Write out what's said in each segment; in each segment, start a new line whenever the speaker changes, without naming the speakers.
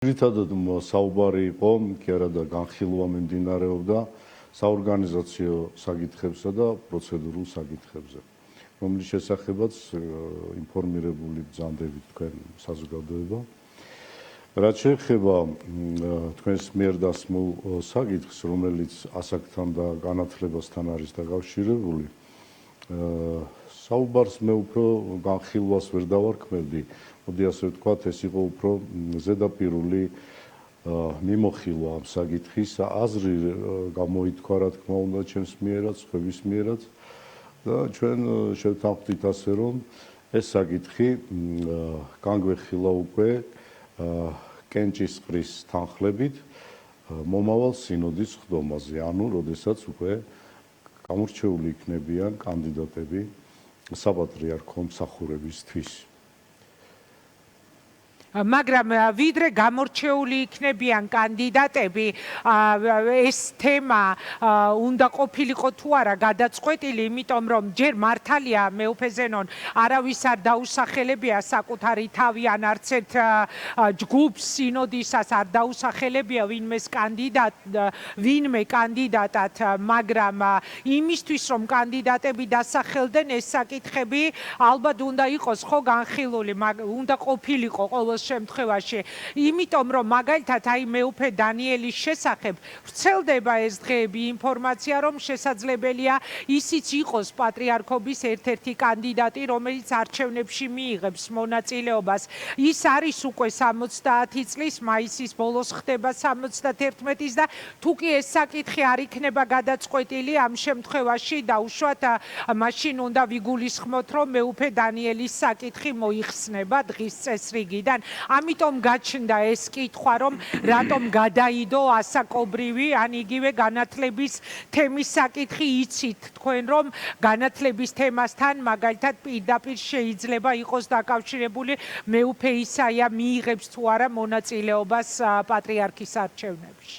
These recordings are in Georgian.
ძირითადად საუბარი იყო, კი არა და განხილვა მიმდინარეობდა საორგანიზაციო საკითხებსა და პროცედურულ საკითხებზე, რომლის შესახებაც ინფორმირებული ბრძანდებით თქვენ საზოგადოება. რაც შეეხება თქვენს მიერ დასმულ საკითხს, რომელიც ასაკთან და განათლებასთან არის დაკავშირებული, საუბარს მე უფრო განხილვას ვერ დავარქმევდი. მოდი ასე ვთქვათ, ეს იყო უფრო ზედაპირული მიმოხილვა ამ საკითხის, აზრი გამოითქვა, რა თქმა უნდა, ჩემს მიერაც, სხვების მიერაც და ჩვენ შევთანხმდით ასე, რომ ეს საკითხი განგვეხილა უკვე კენჭისყრის თანხლებით მომავალ სინოდის ხდომაზე, ანუ როდესაც უკვე გამორჩეული იქნებიან კანდიდატები საპატრიარქო მსახურებისთვის.
მაგრამ ვიდრე გამორჩეული იქნებიან კანდიდატები, ეს თემა უნდა ყოფილიყო თუ არა გადაწყვეტილი, იმიტომ რომ ჯერ მართალია მეუფე ზენონ არავის არ დაუსახელებია საკუთარი თავი ან არც ერთ ჯგუფს სინოდისას არ დაუსახელებია ვინმე კანდიდატად, მაგრამ იმისთვის რომ კანდიდატები დასახელდნენ, ეს საკითხები ალბათ უნდა იყოს ხო განხილული, უნდა ყოფილიყო ყოველ შემთხვევაში, იმიტომ რომ მაგალითად აი მეუფე დანიელის შესახებ ვრცელდება ეს დღეები ინფორმაცია, რომ შესაძლებელია ისიც იყოს პატრიარქობის ერთ-ერთი კანდიდატი, რომელიც არჩევნებში მიიღებს მონაწილეობას. ის არის უკვე 70 წლის მაისის ბოლოს ხდება 71-ის და თუ კი ეს საკითხი არ იქნება გადაწყვეტილი, ამ შემთხვევაში დაუშვათ მაშინ უნდა ვიგულისხმოთ, რომ მეუფე დანიელის საკითხი მოიხსნება დღის წესრიგიდან. ამიტომ გაჩნდა ეს კითხვა, რომ რატომ გადაიდო ასაკობრივი ან იგივე განათლების თემის საკითხი. იცით თქვენ, რომ განათლების თემასთან მაგალითად პირდაპირ შეიძლება იყოს დაკავშირებული მეუფე ისაია მიიღებს თუ არა მონაწილეობას პატრიარქის არჩევნებში.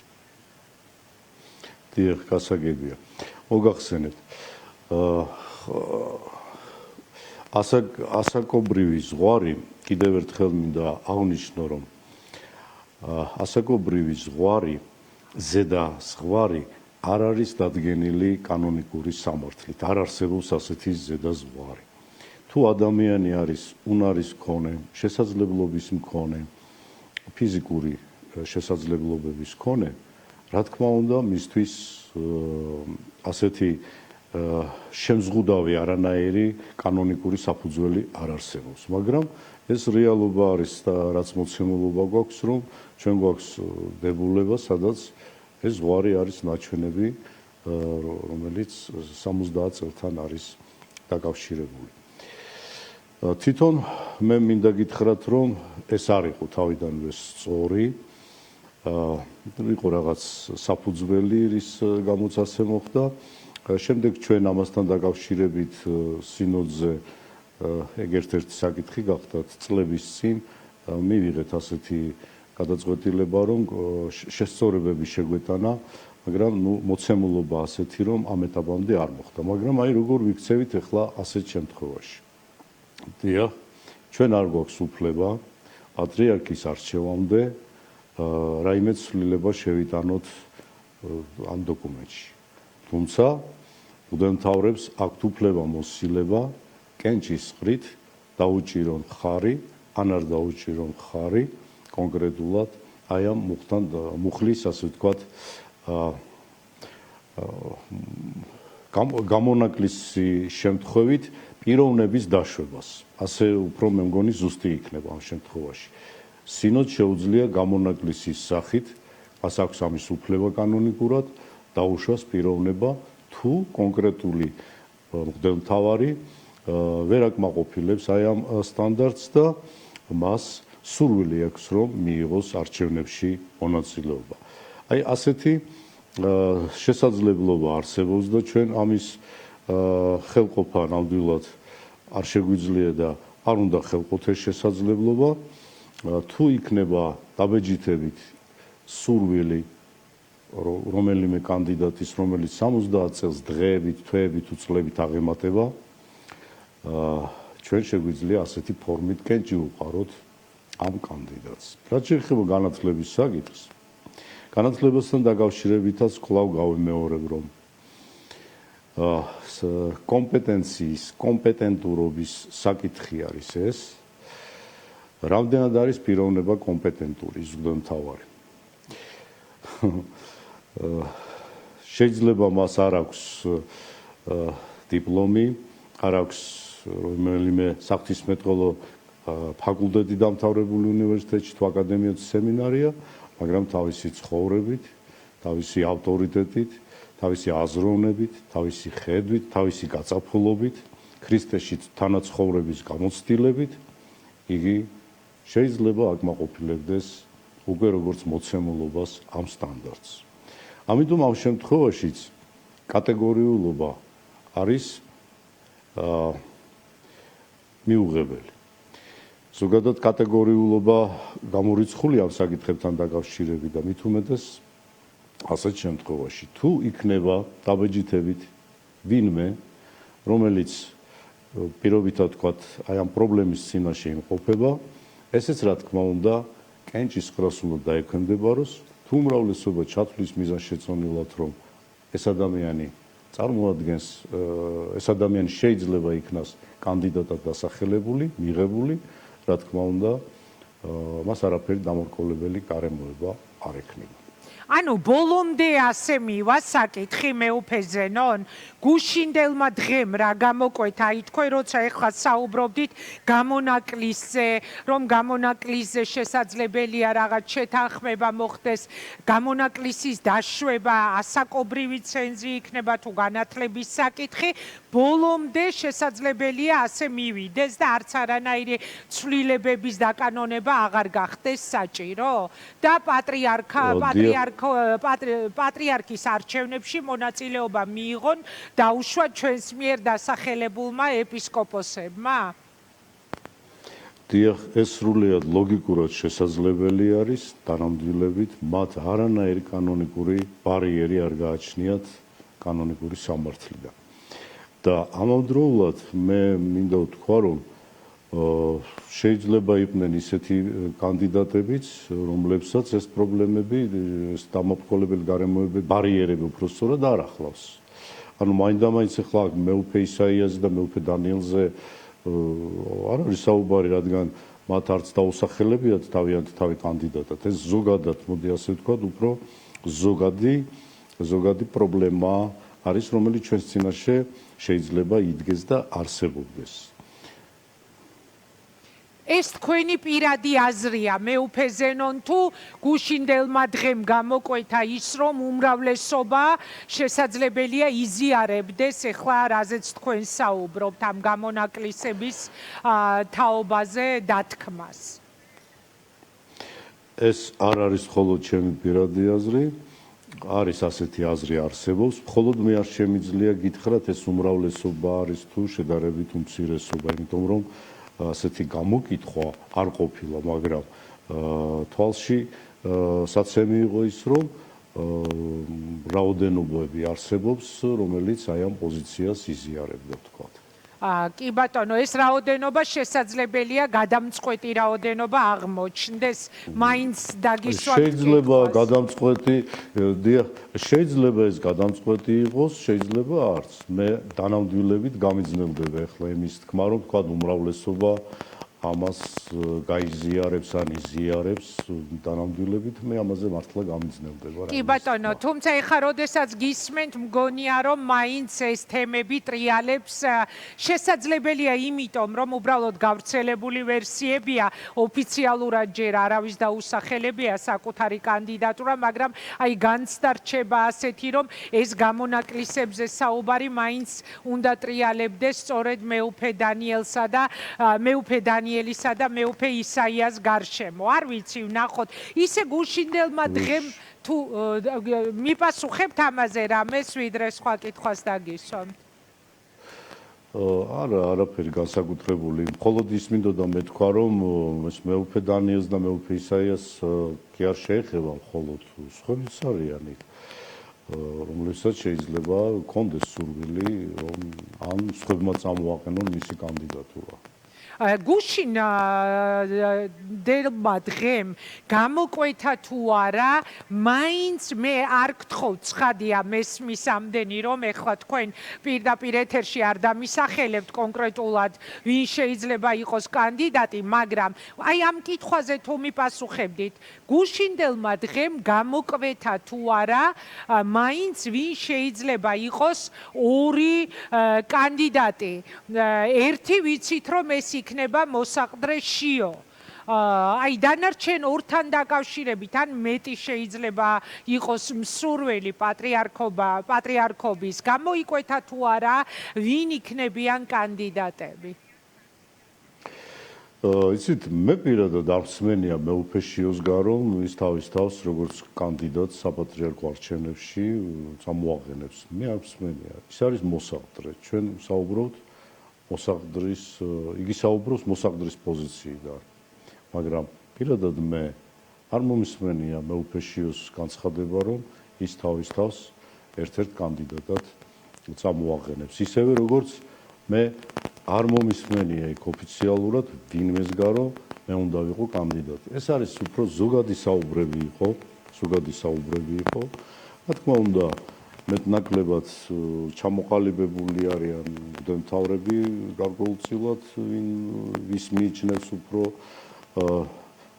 დიახ, გასაგებია. მოგახსენებთ. ასაკობრივი ზღვარი, კიდევ ერთხელ მინდა აღნიშნო, რომ ასაკობრივი ზღვარი, ზედა ზღვარი არ არის დადგენილი კანონიკური სამართლით, არ არსებობს ასეთი ზედა ზღვარი. თუ ადამიანი არის უნარის მქონე, შესაძლებლობის მქონე, ფიზიკური შესაძლებლობების მქონე, რა თქმა უნდა, მისთვის ასეთი შემზღუდავი არანაირი კანონიკური საფუძველი არ არსებობს, მაგრამ ეს რეალობა არის და რაც მოცემულობა გვაქვს, რომ ჩვენ გვაქვს დებულება, სადაც ეს ზღვარი არის ნაჩვენები, რომელიც 70 წელთან არის დაკავშირებული. თვითონ მე მინდა გითხრათ, რომ ეს არ იყო თავიდანვე სწორი, იყო რაღაც საფუძველი, რის გამოც ასე მოხდა. შემდეგ ჩვენ ამასთან დაკავშირებით სინოდზე ეგ ერთ-ერთი საკითხი გახდათ წლების წინ მივიღეთ ასეთი გადაწყვეტილება, რომ შესწორებები შეგვეტანა, მაგრამ მოცემულობა ასეთი, რომ ამ ეტაპამდე არ მოხდა. მაგრამ აი როგორ ვიქცევით ახლა ასეთ შემთხვევაში. დიახ, ჩვენ არ გვაქვს უფლება პატრიარქის არჩევამდე რაიმე ცვლილება შევიტანოთ ამ დოკუმენტში. თუმცა მღვდელმთავრებს აქვთ უფლება მოსილება კენჭისყრით დაუჭირონ ხარი, ან არ დაუჭირონ ხარი კონკრეტულად აი ამ მუხლის, ასე ვთქვათ, გამონაკლისი შემთხვევით პიროვნების დაშვებას. ასე უფრო მე მგონი ზუსტი იქნება ამ შემთხვევაში. სინოდს შეუძლია გამონაკლისის სახით, მას აქვს ამის უფლება კანონიკურად, დაუშვას პიროვნება, თუ კონკრეტული მღვდელმთავარი ვერ აკმაყოფილებს აი ამ სტანდარტს და მას სურვილი აქვს, რომ მიიღოს არჩევნებში მონაწილეობა. აი ასეთი შესაძლებლობა არსებობს და ჩვენ ამის ხელყოფა ნამდვილად არ შეგვიძლია და არ უნდა ხელყოთ ეს შესაძლებლობა. თუ იქნება დაბეჯითებით სურვილი რომელიმე კანდიდატის, რომელიც 70 წელს დღეებით, თვეებით, უწლებით აღემატება, ჩვენ შეგვიძლია ასეთი ფორმით კენჭი უყაროთ ამ კანდიდატს. რაც შეეხება განათლების საკითხს, განათლებასთან დაკავშირებითაც კვლავ გავიმეორებ, რომ კომპეტენციის, კომპეტენტურობის საკითხი არის ეს. რამდენად არის პიროვნება კომპეტენტური, ზოგადად მთავარი. შეიძლება მას არ აქვს დიპლომი, არ აქვს რომელიმე საღვთისმეტყველო ფაკულტეტი დამთავრებული უნივერსიტეტში თუ აკადემიად სემინარია, მაგრამ თავისი ცხოვრებით, თავისი ავტორიტეტით, თავისი აზროვნებით, თავისი ხედვით, თავისი გაწაფულობით, ქრისტეში თანაცხოვრების გამოცდილებით იგი შეიძლება აკმაყოფილებდეს უკვე როგორც მოცემულობას ამ სტანდარტს. ამიტომ ამ შემთხვევაშიც კატეგორიულობა არის მიუღებელი. ზოგადად კატეგორიულობა გამორიცხული ამ საკითხებთან დაკავშირებით და მით უმეტეს ასეთ შემთხვევაში თუ იქნება დაბეჯითებით ვინმე, რომელიც პირობითად ვთქვათ, აი ამ პრობლემის წინაშე იმყოფება, ესეც რა თქმა უნდა კენჭის ყრას უნდა დაექვემდებაროს, თუ უმრავლესობა ჩათვლის მიზანშეწონილად, რომ ეს ადამიანი წარმოადგენს, ეს ადამიანი შეიძლება იქნას კანდიდატად დასახელებული, მიღებული, რა თქმა უნდა, მას არაფერი დამორკოლებელი გარემოება არ ექნება.
ანუ ბოლომდე ასე მივა საკითხი მეუფეზენონ გუშინდელმა დღემ რა გამოკვეთა აი თქვენ როცა ეხლა საუბრობდით გამონაკლისზე რომ გამონაკლისზე შესაძლებელია რაღაც შეთანხმება მოხდეს გამონაკლისის დაშვება ასაკობრივი ცენზი იქნება თუ განათლების საკითხი ბოლომდე შესაძლებელია ასე მივიდეს და არც არანაირი ცვლილებების დაკანონება აღარ გახდეს საჭირო და პატრიარქის არჩევნებში მონაწილეობა მიიღონ დაუშვა ჩვენს მიერ დასახელებულმა ეპისკოპოსებმა?
დიახ, ეს სრულიად ლოგიკურად შესაძლებელი არის, თანამდებობით მათ არანაირი კანონიკური ბარიერი არ გააჩნიათ კანონიკური სამართლიდან. და ამავდროულად მე მინდა ვთქვა, რომ შეიძლება იყვნენ ისეთი კანდიდატებიც, რომლებსაც ეს პრობლემები, ეს დამოუკიდებელი გარემოებები, ბარიერები უფრო სწორად არ ახლავს. ანუ მაინდამაინც ახლა მეუფე ისაიაზე და მეუფე დანიელზე არ არის საუბარი, რადგან მათ არც დაუსახელებიათ თავიანთი თავი კანდიდატად. ეს ზოგადად, მოდი ასე ვთქვათ, უფრო ზოგადი პრობლემა არის, რომელიც ჩვენს წინაშე შეიძლება იდგეს და არსებობდეს.
ეს თქვენი პირადი აზრია მეუფე ზენონ თუ გუშინდელმა დღემ გამოკვეთა ის რომ უმრავლესობა შესაძლებელია იზიარებდეს ეხლა რაზეც თქვენ საუბრობთ ამ გამონაკლისების თაობაზე დათქმას?
ეს არ არის მხოლოდ ჩემი პირადი აზრი, არის ასეთი აზრი არსებობს, მხოლოდ მე არ შემიძლია გითხრათ ეს უმრავლესობა არის თუ შედარებით უმცირესობა, იმიტომ რომ ასეთი გამოკითხვა არ ყოფილა, მაგრამ თვალში საცემი იყო ის, რომ რაოდენობები არსებობს, რომელიც აი ამ პოზიციას იზიარებდა, ვთქვათ.
კი ბატონო, ეს რაოდენობა შესაძლებელია გადამწყვეტი რაოდენობა აღმოჩნდეს, მაინც დაგისვათ.
შეიძლება გადამწყვეტი, შეიძლება ეს გადამწყვეტი იყოს, შეიძლება არც. მე დანამდვილებით გამიძნელდება ახლა იმის თქმა, რომ თქვა უმრავლესობა ამას გაიზიარებს ან იზიარებს, დანამდვილებით მე ამაზე მართლა გამიძნელდება.
კი ბატონო, თუმცა ეხლა როდესაც გისმენთ, მგონია რომ მაინც ეს თემები ტრიალებს შესაძლებელია იმიტომ, რომ უბრალოდ გავრცელებული ვერსიებია, ოფიციალურად ჯერ არავის დაუსახელებია საკუთარი კანდიდატურა, მაგრამ აი განცდა რჩება ასეთი, რომ ეს გამონაკლისებზე საუბარი მაინც უნდა ტრიალებდეს სწორედ მეუფე დანიელისა და დანიელისა და მეუფე ისაიას გარშემო. არ ვიცი, ვნახოთ. ისე გუშინდელმა დღემ თუ მიპასუხებთ ამაზე რამეს, ვიდრე სხვა კითხვას დაგისვამ?
არა, არაფერი განსაკუთრებული. მხოლოდ ის მინდოდა მეთქვა, რომ ეს მეუფე დანიელს და მეუფე ისაიას კი არ შეეხება მხოლოდ სხვებიც არიანი, რომლებსაც შეიძლება კონდეს სურვილი, რომ ან სხვებმა წამოაყენონ მისი კანდიდატურა.
გუშინ დელმა დღემ გამოკვეთა თუ არა, მაინც მე არ გთხოვ ცხადია მესმის ამდენი, რომ ეხლა თქვენ პირდაპირ ეთერში არ დამისახელებთ კონკრეტულად, ვინ შეიძლება იყოს კანდიდატი, მაგრამ აი ამ კითხვაზე თუ მიპასუხებდით, გუშინდელმა დღემ გამოკვეთა თუ არა, მაინც ვინ შეიძლება იყოს ორი კანდიდატი. ერთი ვიცით, რომ ეს იქნება მოსაყდრე შიო. აი დანარჩენ ორთან დაკავშირებით ან მეტი შეიძლება იყოს მსურველი პატრიარქობის, გამოიკვეთა თუ არა, ვინ იქნებიან კანდიდატები?
იცით, მე პირადად არ მსმენია მეუფე შიოსგან, რომ ის თავის თავს როგორც კანდიდატს საპატრიარქო არჩევნებში წამოაყენებს. მე არ მსმენია. ის არის მოსაყდრე. ჩვენ საუბრობთ მოსაყდრის, იგი საუბრობს მოსაყდრის პოზიციიდან. მაგრამ პირადად მე არ მომისმენია მეუფე შიოს განცხადება, რომ ის თავის თავს ერთ-ერთ კანდიდატად წამოაყენებს. ისევე როგორც მე არ მომისმენია იქ ოფიციალურად ვინმესგან, რომ მე უნდა ვიყო კანდიდატი. ეს არის უფრო ზოგადი საუბრები იყო. რა თქმა უნდა, მეტნაკლებად ჩამოყალიბებული არიან მღვდელმთავრები გარკვეულწილად, ვის მიიჩნევს უფრო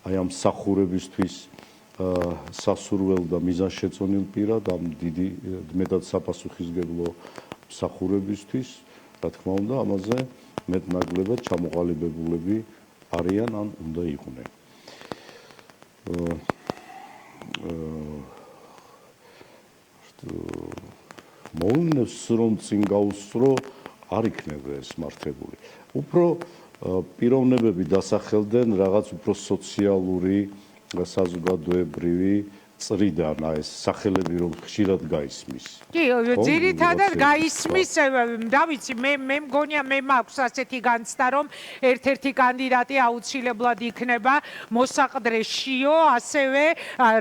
აი ამ მსახურებისთვის სასურველ და მიზანშეწონილ პირად, ამ დიდი მეტად საპასუხისმგებლო მსახურებისთვის. რა თქმა უნდა, ამაზე მეტნაკლებად ჩამოყალიბებულები არიან ან უნდა იყვნენ. მოვლენებს რომ წინ გაუსწრო, არ იქნება ეს მართებული. უფრო პიროვნებები დასახელდნენ რაღაც უფრო სოციალური, საზოგადოებრივი წრიდან, ეს სახელები რომ ხშირად გაისმის.
კი, ძირითადად გაისმის, რა ვიცი, მე მგონია, მე მაქვს ასეთი განცდა, რომ ერთ-ერთი კანდიდატი აუცილებლად იქნება მოსაყდრე შიო, ასევე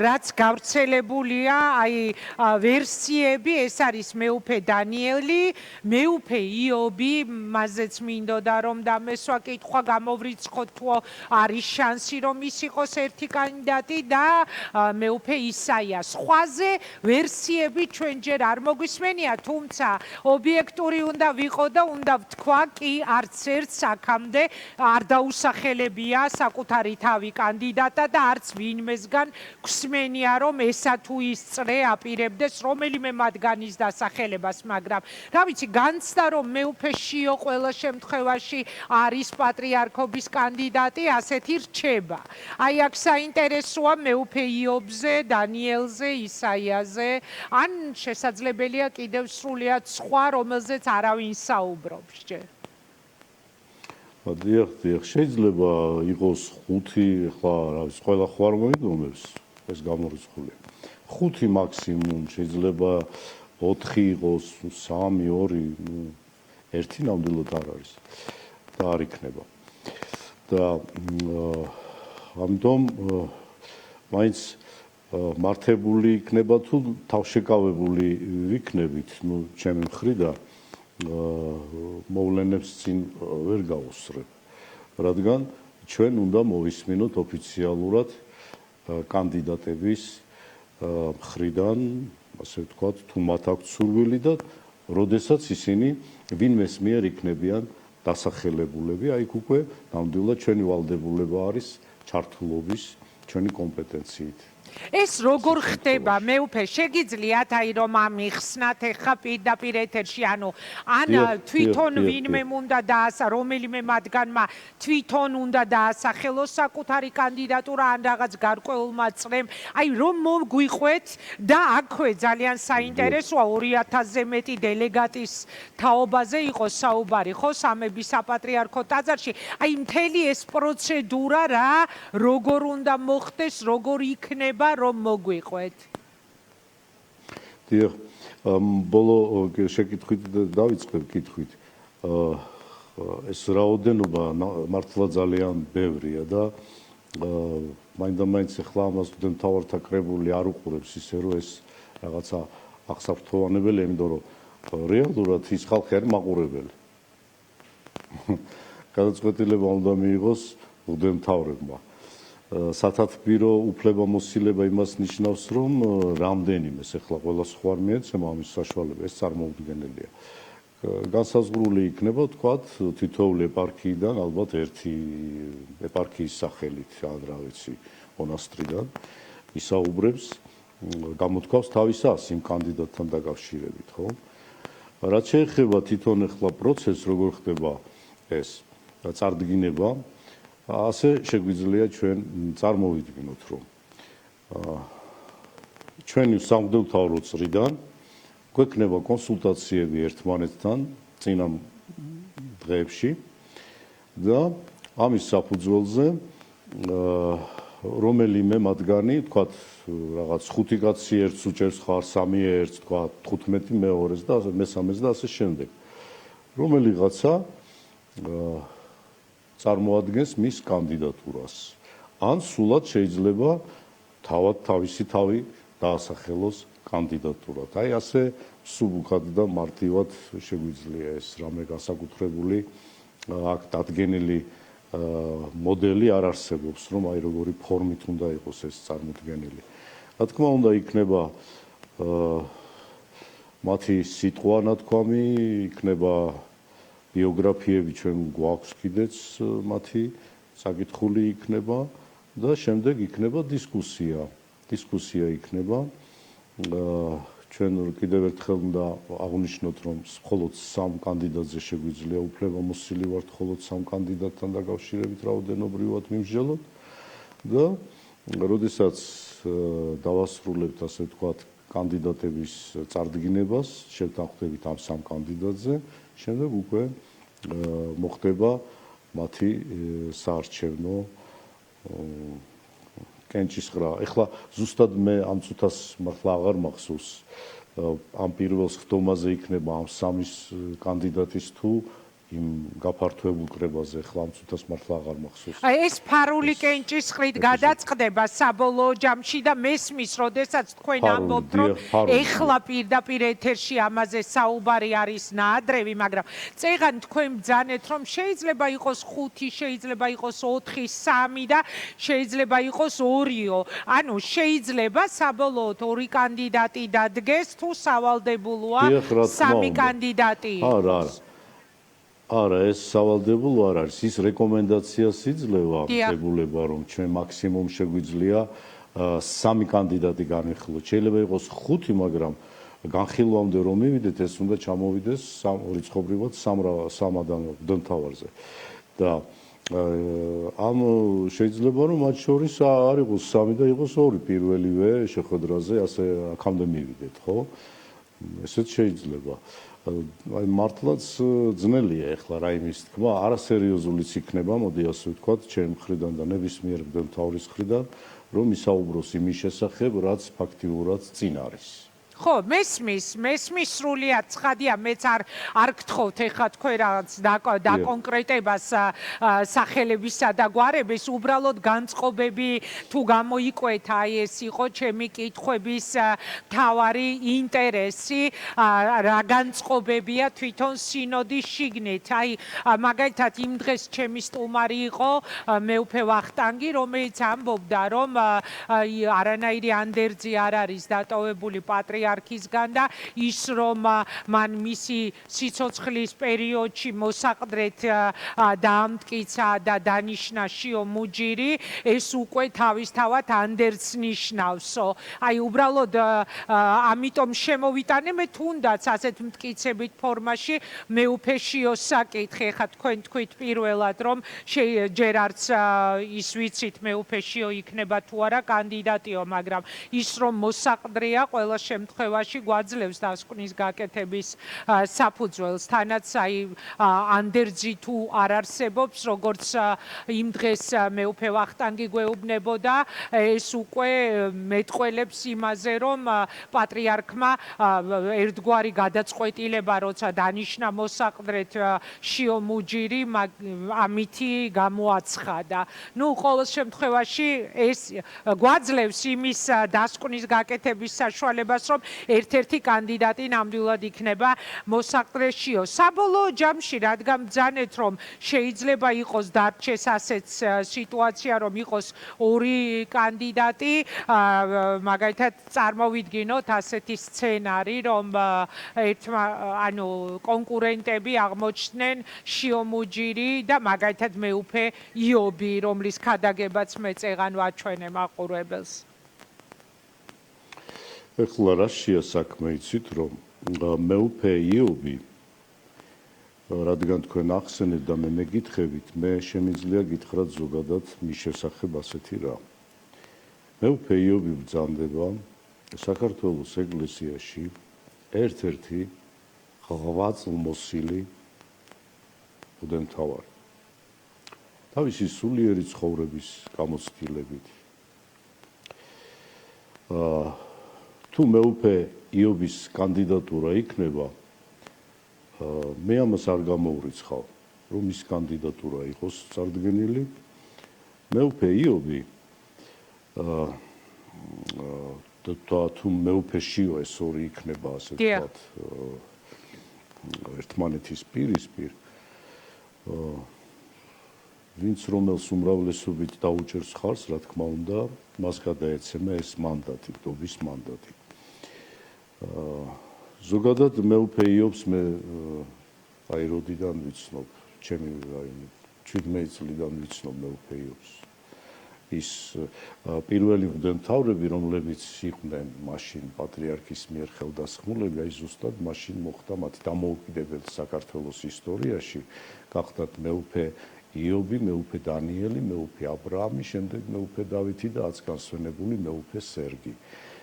რაც გავრცელებულია, აი ვერსიები, ეს არის მეუფე დანიელი, მეუფე იობი, მაზეც მინდოდა რომ დამესვა კითხვა გამოვრიცხოთ თუ არის შანსი რომ ის იყოს ერთი კანდიდატი და მეუფე ისაია. სხვაზე ვერსიები ჩვენ ჯერ არ მოგვისმენია, თუმცა ობიექტური უნდა ვიყო და უნდა ვთქვა, კი არც ერთს აქამდე არ დაუსახელებია საკუთარი თავი კანდიდატა და არც ვინმესგან გვსმენია, რომ ესა თუ ის წრე აპირებდეს რომელიმე მათგანის დასახელებას, მაგრამ რა ვიცი, განცდა რომ მეუფე შიო ყველა შემთხვევაში არის პატრიარქობის კანდიდატი, ასეთი რჩება. აი აქ საინტერესოა მეუფე იობზე, დანიელზე, ისაიაზე, ან შესაძლებელია კიდევ სრულიად სხვა, რომელზეც არავინ საუბრობს ჯერ.
დიახ, შეიძლება იყოს 5, ახლა რა ვიცი, ყველა ხوار მოიგონებს ეს გამორიცხული. 5 მაქსიმუმ, შეიძლება 4 იყოს, 3, 2, ერთი ნამდვილად არ არის და არ იქნება. და ამიტომ მაინც მართებული იქნება თუ თავშეკავებული ვიქნებით, ჩემი მხრიდან მოვლენებს წინ ვერ გავუსწრებ, რადგან ჩვენ უნდა მოვისმინოთ ოფიციალურად კანდიდატების მხრიდან, ასე ვთქვათ, თუ მათ აქვთ სურვილი და როდესაც ისინი ვინმეს მიერ იქნებიან დასახელებულები, აი უკვე ნამდვილად ჩვენი ვალდებულება არის ჩართულობის ჩვენი კომპეტენციით.
ეს როგორ ხდება, მეუფე, შეგიძლიათ აი რომ ამიხსნათ ეხა პირდაპირ ეთერში, ანუ ან თვითონ ვინმე უნდა რომელიმე მათგანმა თვითონ უნდა დაასახელოს საკუთარი კანდიდატურა, ან რაღაც გარკვეულმა წრემ, აი რომ მოგვიყვეთ და აქვე ძალიან საინტერესოა 2000-ზე მეტი დელეგატის თაობაზე იყო საუბარი, ხო, სამების საპატრიარქო ტაძარში. აი მთელი ეს პროცედურა რა, როგორ უნდა მოხდეს, როგორ იქნება რომ მოგვიყვეთ.
დიახ, ბოლო შეკითხვით დავიწყებ კითხვით. ეს რაოდენობა მართლა ძალიან ბევრია და მაინდა-მაინც ახლა ამას მთავართა კრებული არ უყურებს ისე რომ ეს რაღაცა აღსაერთოვანებელია, იმიტომ რომ რეალურად ის ხალხი არის მაყურებელი. გადაწყვეტილება უნდა მიიღოს მღვდელმთავრებმა. სათათბირო უფლებამოსილება იმას ნიშნავს, რომ რამდენიმე ეხლა ყველა სხვა არ მიეცემა ამის საშუალება, ეს წარმოუდგენელია. განსაზღვრული იქნება, თქვათ, თითოეული ეპარქიიდან ალბათ ერთი ეპარქიის სახელით, რა ვიცი, მონასტრიდან ისაუბრებს, გამოთქვავს თავის ას იმ კანდიდატთან დაკავშირებით, ხო? რაც შეეხება თვითონ ახლა პროცესს, როგორ ხდება ეს წარდგინება, ასე შეგვიძლია ჩვენ წარმოვიდგინოთ, რომ ჩვენი სამღვდელმთავრო წრიდან გვექნება კონსულტაციები ერთმანეთთან წინა დღეებში და ამის საფუძველზე რომელიმე მათგანი, თქვათ, რაღაც 5 კაცი ერთს უჭერს ხარ, 3 ერთს, თქვათ, 15 მეორეს და მესამეს და ასე შემდეგ. რომელიღაცა წარმოადგენს მის კანდიდატურას. ან სულად შეიძლება თავისი თავი დაასახელოს კანდიდატურად. აი ასე სუბუქად და მარტივად შეგვიძლია ეს რამე განსაკუთრებული აქ დადგენილი მოდელი არ არსებობს, რომ აი როგორი ფორმით უნდა იყოს ეს წარმოდგენილი. რა თქმა უნდა, იქნება მათი სიტყვა ნათქვამი, იქნება ბიოგრაფიები, ჩვენ გვაქვს კიდეც მათი საკითხული იქნება და შემდეგ იქნება დისკუსია. დისკუსია იქნება. ჩვენ კიდევ ერთხელ უნდა აღვნიშნოთ, რომ მხოლოდ 3 კანდიდატზე შეგვიძლია უფლებამოსილი ვართ მხოლოდ 3 კანდიდატთან დაკავშირებით რაოდენობრივად მიმსჯელოთ და როდესაც დავასრულებთ, ასე ვთქვათ, კანდიდატების წარდგინებას, შევთანხმდებით ამ 3 კანდიდატზე, შემდეგ უკვე მოხდება მათი საარჩევნო კენჭისყრა. ეხლა ზუსტად მე ამ წუთას მართლა აღარ მახსოვს ამ პირველ ხდომაზე იქნება ამ 3 კანდიდატის თუ იმ გაფართოებულ კრებაზე, ეხლა ამ წუთას მართლა აღარ მახსოვს.
აი ეს ფარული კენჭისყრით გადაწყდება საბოლოო ჯამში და მესმის, როდესაც თქვენ ამბობთ, რომ ეხლა პირდაპირ ეთერში ამაზე საუბარი არის ნაადრევი, მაგრამ წეგან თქვენ ბძანეთ, რომ შეიძლება იყოს 5, შეიძლება იყოს 4, 3 და შეიძლება იყოს 2-ო. ანუ შეიძლება საბოლოოდ 2 კანდიდატი დადგეს თუ სავალდებულოა 3 კანდიდატი იყოს.
არა, ეს სავალდებულო არ არის. ის რეკომენდაციას იძლევა დებულება, რომ ჩვენ მაქსიმუმ შეგვიძლია 3 კანდიდატი განვიხილოთ. შეიძლება იყოს 5, მაგრამ განხილვამდე რომ მივიდეთ, ეს უნდა ჩამოვიდეს რიცხობრივად 3-დან მღვდელმთავარზე. და ამ შეიძლება რომ მათ შორის არ იყოს 3 და იყოს 2 პირველივე შეხვედრაზე, ასე აქამდე მივიდეთ, ხო? ესეც შეიძლება. აი მართლაც ძნელია ახლა რა იმის თქმა, არასერიოზულიც იქნება, მოდი ასე ვთქვათ, ჩემ მხრიდან და ნებისმიერ მღვდელმთავრის მხრიდან, რომ ისაუბროს იმის შესახებ, რაც ფაქტიურად წინ არის.
ხო, მესმის სრულიად ცხადია, მეც არ გთხოვთ ეხლა თქვენ რაღაც დაკონკრეტებას სახელებისა და გვარების, უბრალოდ განწყობები თუ გამოიკვეთ, აი ეს იყო ჩემი კითხვების მთავარი ინტერესი, რა განწყობებია თვითონ სინოდის შიგნით. აი მაგალითად იმ დღეს ჩემი სტუმარი იყო მეუფე ვახტანგი, რომელიც ამბობდა, რომ არანაირი ანდერძი არ არის დატოვებული პატრიარქისგან და ის რომ მან მისი სიცოცხლის პერიოდში მოსაყდრეთ დაამტკიცა და დანიშნა შიო მუჯირი, ეს უკვე თავისთავად ანდერძს ნიშნავსო. აი უბრალოდ ამიტომ შემოვიტანე მე თუნდაც ასეთ მტკიცებით ფორმაში მეუფე შიოს საკითხი. ხა თქვენ თქვით პირველად რომ ჯერ არც ის ვიცით მეუფე შიო იქნება თუ არა კანდიდატიო, მაგრამ ის რომ მოსაყდრეა ყველა შემთხვევაში გვაძლევს დასკვნის გაკეთების საფუძველს. თანაც აი ანდერძი თუ არ არსებობს, როგორც იმ დღეს მეუფე ვახტანგი გვეუბნებოდა, ეს უკვე მეტყველებს იმაზე, რომ პატრიარქმა ერთგვარი გადაწყვეტილება როცა დანიშნა მოსაყდრეთ შიო მუჯირი, ამითი გამოაცხადა. ნუ ყოველ შემთხვევაში ეს გვაძლევს იმის დასკვნის გაკეთების საშუალებას, რომ რომ ერთ-ერთი კანდიდატი ნამდვილად იქნება მოსაყდრეშიო. საბოლოო ჯამში რადგან ბრძანეთ რომ შეიძლება იყოს დარჩეს ასეთ სიტუაცია რომ იყოს ორი კანდიდატი, მაგალითად წარმოვიდგინოთ ასეთი სცენარი რომ კონკურენტები აღმოჩნდნენ შიომუჯირი და მაგალითად მეუფე იობი, რომლის ქადაგებაც მეწეღან ვაჩვენე მაყურებელს.
ეხლა რაშია საქმე იცით რომ მეუფე იობი რადგან თქვენ ახსენეთ და მე მეკითხებით, მე შემიძლია გითხრათ ზოგადად მის შესახებ ასეთი რა. მეუფე იობი ბრძანდება საქართველოს ეკლესიაში ერთ-ერთი ღვაწლმოსილი მღვდელმთავარი. თავისი სულიერი ცხოვრების გამოცდილებით. თუ მეუფე იობის კანდიდატურა იქნება, მე ამას არ გამოურიცხავ, რომ ის კანდიდატურა იყოს წარდგენილი. მეუფე იობი თუ მეუფე შიო ეს ორი იქნება, ასე ვთქვათ, ერთმანეთის პირისპირ, ვინც რომელს უმრავლესობით დაუჭერს ხარს, რა თქმა უნდა, მას გადაეცემა ეს მანდატი, დობის მანდატი. ზოგადად მეუფე იობს მე აი როდიდან ვიცნობ, ჩემი 17 წლიდან ვიცნობ მეუფე იობს. ის პირველი მღვდელმთავრები, რომლებიც იყვნენ მაშინ პატრიარქის მიერ ხელდასხმულები, აი ზუსტად მაშინ მოხდა მათი დამოუკიდებელი საქართველოს ისტორიაში, გახდათ მეუფე იობი, მეუფე დანიელი, მეუფე აბრაამი, შემდეგ მეუფე დავითი და აცგანსვენებული მეუფე სერგი.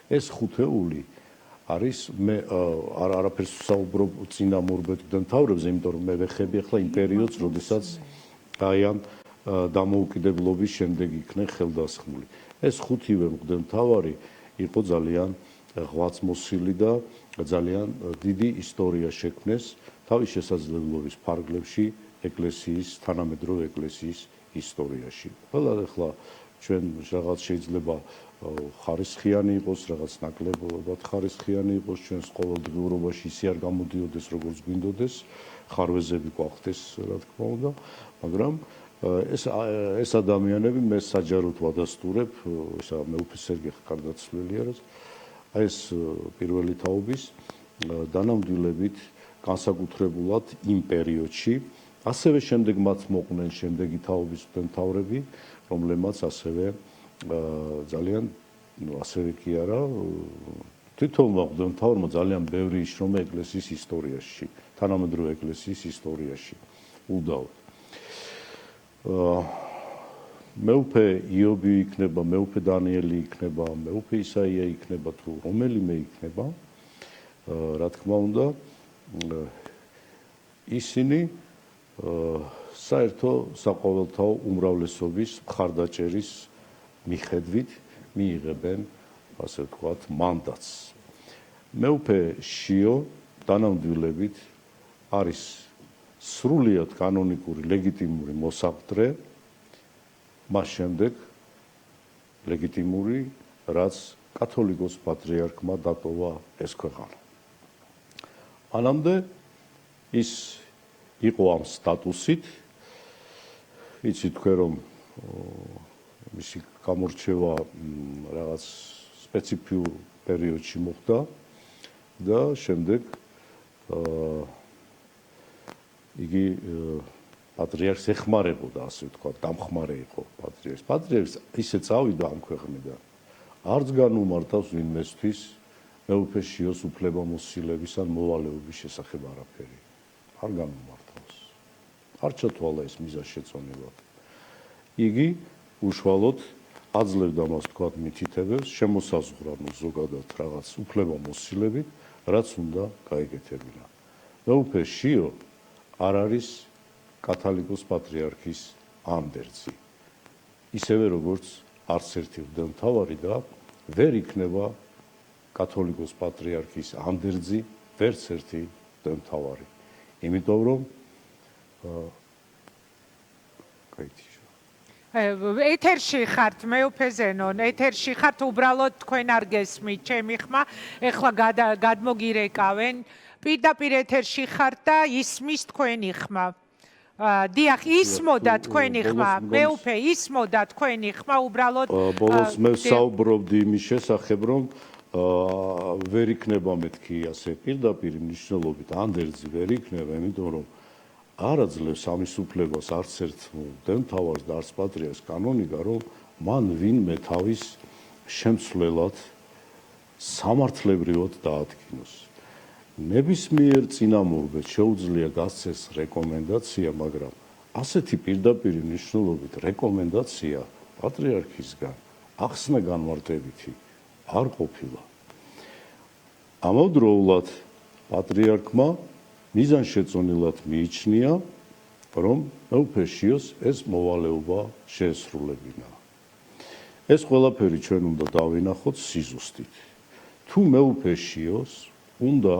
ეს ხუთეული არის მე არაფერს ვსაუბრობ წინამორბედ მღვდელმთავრებზე, იმიტომ რომ მე ვეხები ახლა იმ პერიოდს, როდესაც აი ამ დამოუკიდებლობის შემდეგ იქნენ ხელდასხმული. ეს ხუთივე მღვდელმთავარი იყო ძალიან ღვაწლმოსილი და ძალიან დიდი ისტორია შექმნეს თავის შესაძლებლობის ფარგლებში ეკლესიის, თანამედროვე ეკლესიის ისტორიაში. ყველა ახლა ჩვენ რაღაც შეიძლება ხარისხიანი იყოს, რაღაც ნაკლებად ხარისხიანი იყოს, ჩვენს ყოველდღიურობაში ისე არ გამოდიოდეს, როგორც გვინდოდეს, ხარვეზები გვახდეს, რა თქმა უნდა, მაგრამ ეს ადამიანები მე საჯაროდ ვადასტურებ, ესა მეუფე სერგი ხარდაცვლილია, აი ეს პირველი თაობის დანამდვილებით განსაკუთრებულად იმ პერიოდში, ასევე შემდეგ მათ მოყვნენ შემდეგი თაობის მღვდელმთავრები, რომლებმაც ასევე ძალიან ასევე კი არა თითოეულმა მღვდელმთავარმა ძალიან ბევრი იშრომა ეკლესიის ისტორიაში, თანამედროვე ეკლესიის ისტორიაში უდავოდ. მეუფე იობი იქნება, მეუფე დანიელი იქნება, მეუფე ისაია იქნება თუ რომელიმე იქნება, რა თქმა უნდა, ისინი საერთო საყოველთაო უმრავლესობის მხარდაჭერის მიხედვით მიიღებენ, ასე ვთქვათ, მანდატს. მეუფე შიო დანამდვილებით არის სრულიად კანონიკური ლეგიტიმური მოსაყდრე, მას შემდეგ ლეგიტიმური, რაც კათოლიკოს პატრიარქმა დატოვა ეს ქვეყანა. მანამდე ის იყო ამ სტატუსით, იცით თქვენ რომ მისი გამორჩევა რაღაც სპეციფიურ პერიოდში მოხდა და შემდეგ იგი პატრიარქს ეხმარებოდა, ასე ვთქვათ, დამხმარე იყო პატრიარქს. პატრიარქს ისე წავიდა ამ ქვეყნიდან, არც განუმარტავს ვინმესთვის მეუფე შიოს უფლებამოსილების ან მოვალეობის შესახებ არაფერი. არ განუმარტავს. არ ჩათვალა ეს მიზა შეწონებად. იგი უშუალოდ აძლევდა მას თქვათ მითითებებს, შემოსაზღვრა ზოგადად რაღაც უფლებამოსილებით, რაც უნდა გაეკეთებინა. მეუფე შიო არ არის კათოლიკოს პატრიარქის ანდერძი. ისევე როგორც არც ერთი მღვდელმთავარი და ვერ იქნება კათოლიკოს პატრიარქის ანდერძი ვერც ერთი მღვდელმთავარი. იმიტომ რომ
ეთერში ხართ მეუფე ზენონ, ეთერში ხართ, უბრალოდ თქვენ არ გესმით ჩემი ხმა, ეხლა გადმოგირეკავენ, პირდაპირ ეთერში ხართ და ისმის თქვენი ხმა. დიახ, ისმოდა თქვენი ხმა, მეუფე ისმოდა თქვენი ხმა, უბრალოდ
ბოლოს მე ვსაუბრობდი იმის შესახებ, რომ ვერ იქნება მეთქი ასე პირდაპირ მნიშვნელობით ანდერძი ვერ იქნება, იმიტომ რომ არ აძლევს ამის უფლებას არც ერთ მღვდელმთავარს და არც პატრიარქს კანონიკა, რომ მან ვინმე თავის შემცვლელად სამართლებრივად დაადგინოს. ნებისმიერ წინამორბედს შეუძლია გასცეს რეკომენდაცია, მაგრამ ასეთი პირდაპირ მნიშვნელობით რეკომენდაცია პატრიარქისგან ახსნა განმარტებითი არ ყოფილა. ამავდროულად პატრიარქმა მიზანშეწონილად მიიჩნია, რომ მეუფე შიოს ეს მოვალეობა შეესრულებინა. ეს ყველაფერი ჩვენ უნდა დავინახოთ სიზუსტით. თუ მეუფე შიოს უნდა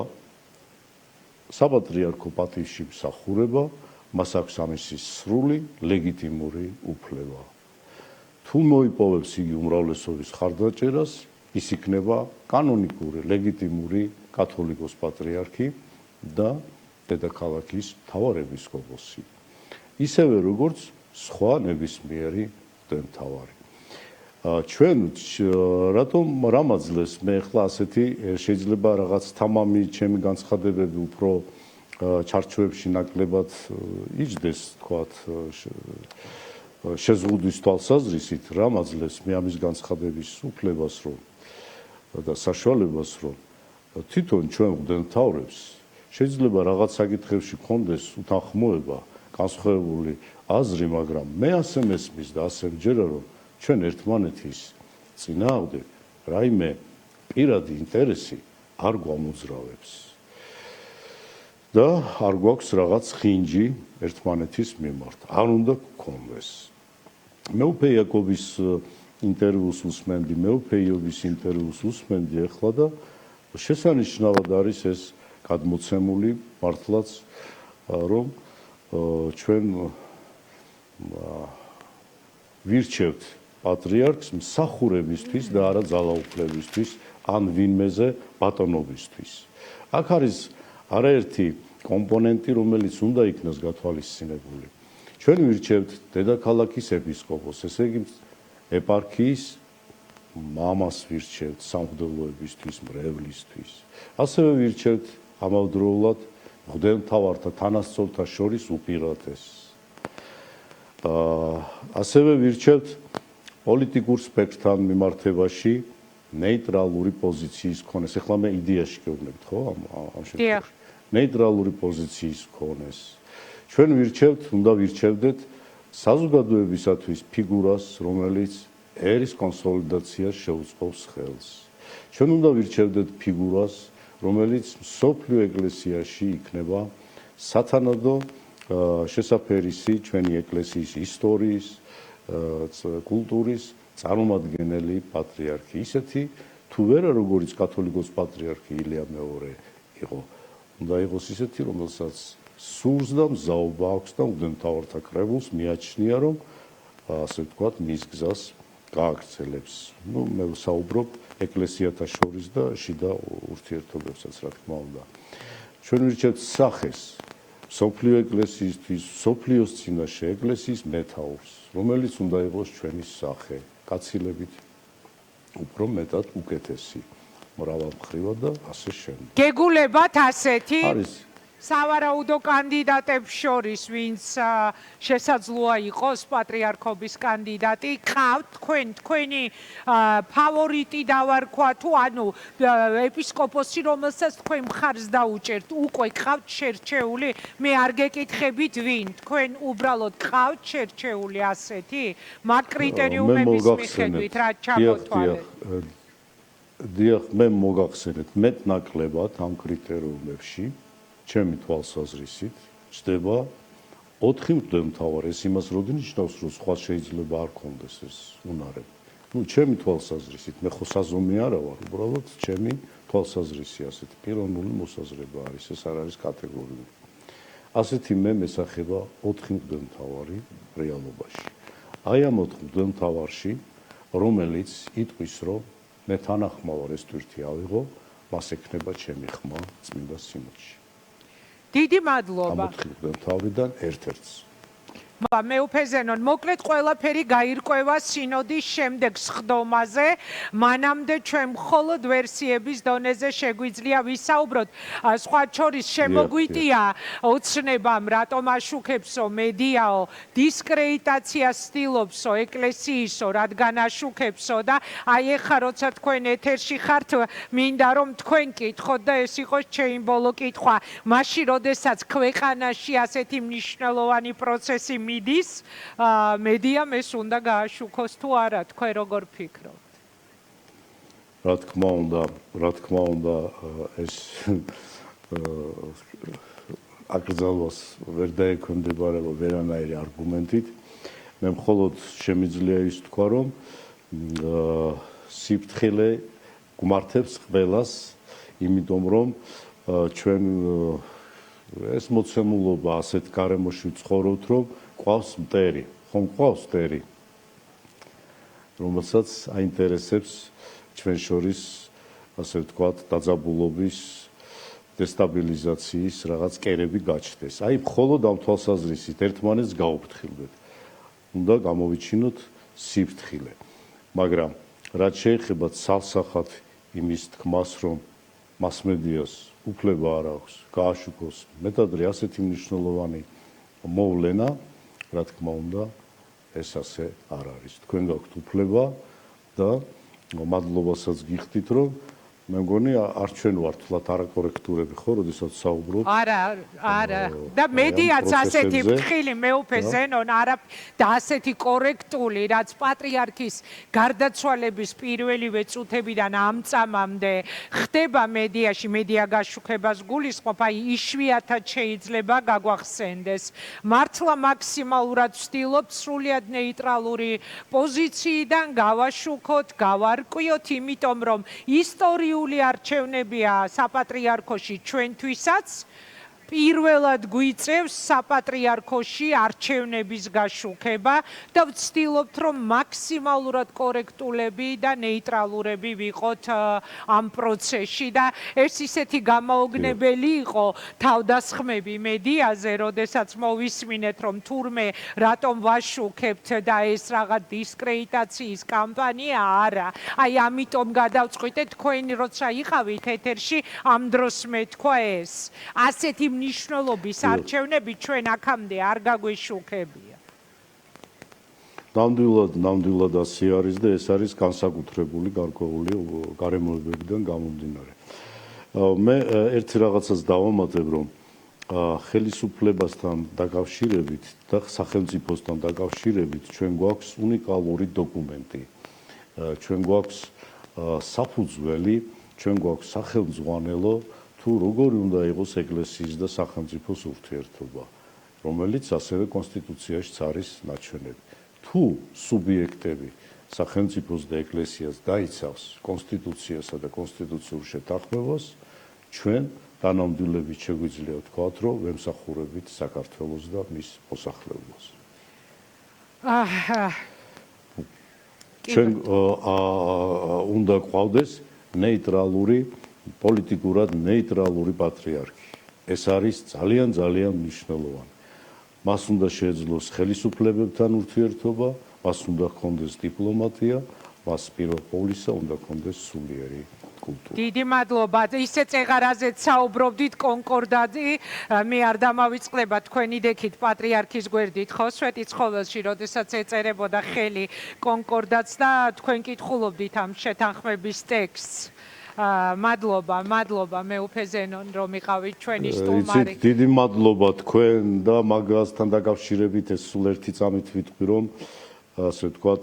საპატრიარქო პატივში მსახურება, მას აქვს ამისი სრული ლეგიტიმური უფლება. თუ მოიპოვებს იგი უმრავლესობის ხარდაჭერას, ის იქნება კანონიკური, ლეგიტიმური კათოლიკოს პატრიარქი და დედაქალაქის მთავარეპისკოპოსი. ისევე როგორც სხვა ნებისმიერი მღვდელმთავარი. ჩვენ რატომ რამაძლეს მე ახლა ასეთი შეიძლება რაღაც თამამი ჩემი განცხადებები უფრო ჩარჩოებში ნაკლებად იჯდეს, თქვათ, შეზღუდვის თვალსაზრისით, რამაძლეს მე ამის განცხადების უფლებას რომ და საშუალებას რომ თვითონ ჩვენ მღვდელმთავრებს შეიძლება რაღაც საკითხებში გქონდეს უთანხმოება, განსხვავებული აზრი, მაგრამ მე ასე მესმის და ასე ვჯერა, რომ ჩვენ ერთმანეთის წინააღმდეგ რაიმე პირადი ინტერესი არ გვამოძრავებს და არ გვაქვს რაღაც ხინჯი ერთმანეთის მიმართ. არ უნდა გქონდეს. მეუფე იაკობის ინტერვიუს უსმენდი, მეუფე იობის ინტერვიუს უსმენდი ახლა და შესანიშნავად არის ეს გადმოცემული მართლაც, რომ ჩვენ ვირჩევთ პატრიარქს მსახურებისთვის და არა ძალაუფლებისთვის ან ვინმეზე ბატონობისთვის. აქ არის არაერთი კომპონენტი, რომელიც უნდა იქნას გათვალისწინებული. ჩვენ ვირჩევთ დედაქალაქის ეპისკოპოსს, ესე იგი ეპარქიის მამას ვირჩევთ სამღვდელოებისთვის, მრევლისთვის. ასევე ვირჩევთ ამავდროულად მღვდელმთავართა თანასწორთა შორის უპირატესს. ასევე ვირჩევთ პოლიტიკურ სპექტრთან მიმართებაში ნეიტრალური პოზიციის მქონეს. ეხლა მე იდეაში გეუბნებით, ხო? ამ შემთხვევაში. ნეიტრალური პოზიციის მქონეს. ჩვენ ვირჩევთ, უნდა ვირჩევდეთ საზოგადოებისათვის ფიგურას, რომელიც ერის კონსოლიდაციას შეუწყობს ხელს. ჩვენ უნდა ვირჩევდეთ ფიგურას, რომელიც მსოფლიო ეკლესიაში იქნება სათანადო შესაფერისი ჩვენი ეკლესიის ისტორიის, კულტურის წარმომადგენელი პატრიარქი. ისეთი თუ ვერა როგორც კათოლიკოს პატრიარქი ილია მეორე იყო, უნდა იყოს ისეთი, რომელსაც სურს და მზაობა აქვს და მღვდელმთავართა კრებულს მიაჩნია, რომ ასე ვთქვათ, მის გზას გააგრძელებს. მე ვსაუბრობ ეკლესიათა შორის და შიდა ურთიერთობებსაც, რა თქმა უნდა. ჩვენ ვირჩევთ სახეს სოფლიო ეკლესიისთვის, სოფლიოს წინაშე ეკლესიის მეთაურს, რომელიც უნდა იყოს ჩვენი სახე, გაცილებით უფრო მეტად უკეთესი, მრავალმხრივად და ასე შემდეგ.
გეგულებათ ასეთი
არის
სავარაუდო კანდიდატებს შორის, ვინც შესაძლოა იყოს პატრიარქობის კანდიდატი, ყავთ თქვენი ფავორიტი დავარქვა თუ ანუ ეპისკოპოსი, რომელსაც თქვენ მხარს დაუჭერთ, უკვე ყავთ შერჩეული? მე არ გეკითხებით ვინ, თქვენ უბრალოდ ყავთ შერჩეული ასეთი მაგ კრიტერიუმების მიხედვით, რა ჩამოთვალეთ?
დიახ, მე მოგახსენეთ, მეტნაკლებად ამ კრიტერიუმებში ჩემი თვალსაზრისით ჩდება 4 მღვდელმთავარი. ეს იმას როდი ნიშნავს, რომ სხვა შეიძლება არ ქონდეს ეს უნარები. ჩემი თვალსაზრისით, მე ხო საზომი არა ვარ, უბრალოდ ჩემი თვალსაზრისი ასეთი პიროვნული მოსაზრება არის, ეს არ არის კატეგორიული. ასეთი მე მესახება 4 მღვდელმთავარი რეალობაში. აი ამ 4 მღვდელმთავარში, რომელიც იტყვის, რომ მე თანახმავარ ეს თვირთი ავიღო, მას ექნება ჩემი ხმა წმინდა სინოდში.
დიდი
ამ
მადლობა.
4 მღვდელმთავრიდან ერთ-ერთს.
მეუფე ზენონ, მოკლედ ყველაფერი გაირკვევა სინოდის შემდეგ სხდომაზე, მანამდე ჩვენ მხოლოდ ვერსიების დონეზე შეგვიძლია ვისაუბროთ. სხვა შორის შემოგვიტია ოცნებამ, რატომ აშუქებსო მედიაო, დისკრედიტაციას ცდილობსო ეკლესიისო, რადგან აშუქებსო და აი ეხლა როცა თქვენ ეთერში ხართ, მინდა რომ თქვენ კითხოთ და ეს იყოს ჩემი ბოლო კითხვა. მაშინ როდესაც ქვეყანაში ასეთი მნიშვნელოვანი პროცესი მიდის, მედიამ ეს უნდა გააშუქოს თუ არა, თქვენ როგორ ფიქრობთ?
რა თქმა უნდა, ეს აკრძალვას ვერ დაექვემდებარება ვერანაირი არგუმენტით. მე მხოლოდ შემიძლია ის თქვა, რომ სიფრთხილე გვმართებს ყველას, იმიტომ რომ ჩვენ ეს მოცემულობა ასეთ გარემოში ვცხოვრობთ, რომ ყავს მტერი, ხომ ყავს მტერი, რომელსაც აინტერესებს ჩვენ შორის, ასე ვთქვათ, დაძაბულობის, დესტაბილიზაციის რაღაც კერები გაჩნდეს. აი, მხოლოდ ამ თვალსაზრისით ერთმანეთს გაუფრთხილდეთ. უნდა გამოვიჩინოთ სიფრთხილე. მაგრამ რაც შეეხება ცალსახად იმის თქმას, რომ მასმედიას უფლება არ აქვს გააშუქოს მეტადრე ასეთი მნიშვნელოვანი მოვლენა, რა თქმა უნდა, ეს ასე არ არის. თქვენ გაქვთ უფლება და მადლობასაც გიხდით, რომ მე მგონი არ ჩვენ ვართ თლათ არაკორექტურები, ხო, როდესაც საუბრობთ.
არა. და მედიაც ასეთი ფრთხილი მეუფე ზენონ, არა და ასეთი კორექტული, რაც პატრიარქის გარდაცვალების პირველივე წუთებიდან ამ წამამდე ხდება მედიაში, მედია გაშუქებას გულისხმობ, აი იშვიათად შეიძლება გაგვახსენდეს. მართლა მაქსიმალურად ვცდილობთ სრულიად ნეიტრალური პოზიციიდან გავაშუქოთ, გავარკვიოთ, იმიტომ რომ ისტორიული არჩევნებია საპატრიარქოში ჩვენთვისაც, პირველად გვიწევს საპატრიარქოში არჩევნების გაშუქება და ვცდილობთ, რომ მაქსიმალურად კორექტულები და ნეიტრალურები ვიყოთ ამ პროცესში და ეს ისეთი გამაოგნებელი იყო თავდასხმები მედიაზე, როდესაც მოვისმინეთ, რომ თურმე რატომ ვაშუქებთ და ეს რაღაც დისკრედიტაციის კამპანია არა. აი ამიტომ გადავწყვიტეთ თქვენი როცა იყავით ეთერში, ამ დროს მეთქვა ეს. ასეთი მნიშვნელობის არჩევნები ჩვენ აქამდე არ გაგვეშუქებია.
ნამდვილად ასე არის და ეს არის განსაკუთრებული გარკვეული გარემოებებიდან გამომდინარე. მე ერთი რაღაცას დავამატებ, რომ ხელისუფლებასთან დაკავშირებით და სახელმწიფოსთან დაკავშირებით ჩვენ გვაქვს უნიკალური დოკუმენტი. ჩვენ გვაქვს საფუძველი, ჩვენ გვაქვს სახელმძღვანელო თუ როგორი უნდა იყოს ეკლესიის და სახელმწიფოს ურთიერთობა, რომელიც ასევე კონსტიტუციაშიც არის ნაჩვენები. თუ სუბიექტები სახელმწიფოს და ეკლესიას დაიცავს კონსტიტუციასა და კონსტიტუციურ შეთანხმებას, ჩვენ დანამდვილებით შეგვიძლია ვთქვათ, რომ ვემსახურებით საქართველოს და მის მოსახლეობას. ჩვენ უნდა გვყავდეს ნეიტრალური პოლიტიკურად ნეიტრალური პატრიარქი. ეს არის ძალიან მნიშვნელოვანი. მას უნდა შეეძლოს ხელისუფლებებთან ურთიერთობა, მას უნდა ჰქონდეს დიპლომატია, მას პირველ ყოვლისა უნდა ჰქონდეს სულიერი კულტურა.
დიდი მადლობა. ისე წეღარაზეც საუბრობდით კონკორდატი, მე არ დამავიწყდება თქვენი დექით პატრიარქის გვერდით, ხო, სვეტიცხოველში, როდესაც ეწერებოდა ხელი კონკორდატს და თქვენ კითხულობდით ამ შეთანხმების ტექსტს. მადლობა მეუფე ზენონ, რომ იყავით ჩვენი სტუმარი.
დიდი მადლობა თქვენ და მაგასთან დაკავშირებით ეს სულ ერთი წამით ვიტყვი, რომ ასე ვთქვათ,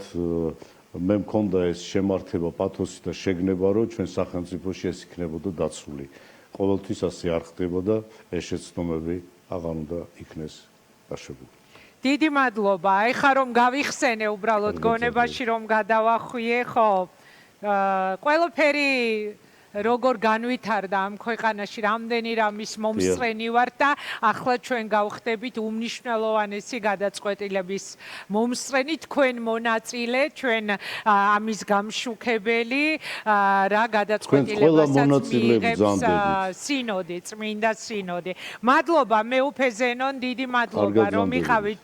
მე მქონდა ეს შემართება, პათოსი და შეგნება, რომ ჩვენ სახელმწიფოში ეს იქნებოდა დაცული. ყოველთვის ასე არ ხდება და ეს შეცდომები აღარ უნდა იქნეს დაშვებული.
დიდი მადლობა. ეხლა რომ გავიხსენე უბრალოდ გონებაში რომ გადავახვიე, ხო. ყველაფერი როგორ განვითარდა ამ ქვეყანაში რამდენი რამის მომსწრენი ვართ და ახლა ჩვენ გავხდებით უმნიშვნელოვანესი გადაწყვეტილების მომსწრენი თქვენ მონაწილე ჩვენ ამის გამშუქებელი რა გადაწყვეტილებასაც მიიღებს სინოდი წმინდა სინოდი მადლობა მეუფე ზენონ დიდი მადლობა რომ იყავით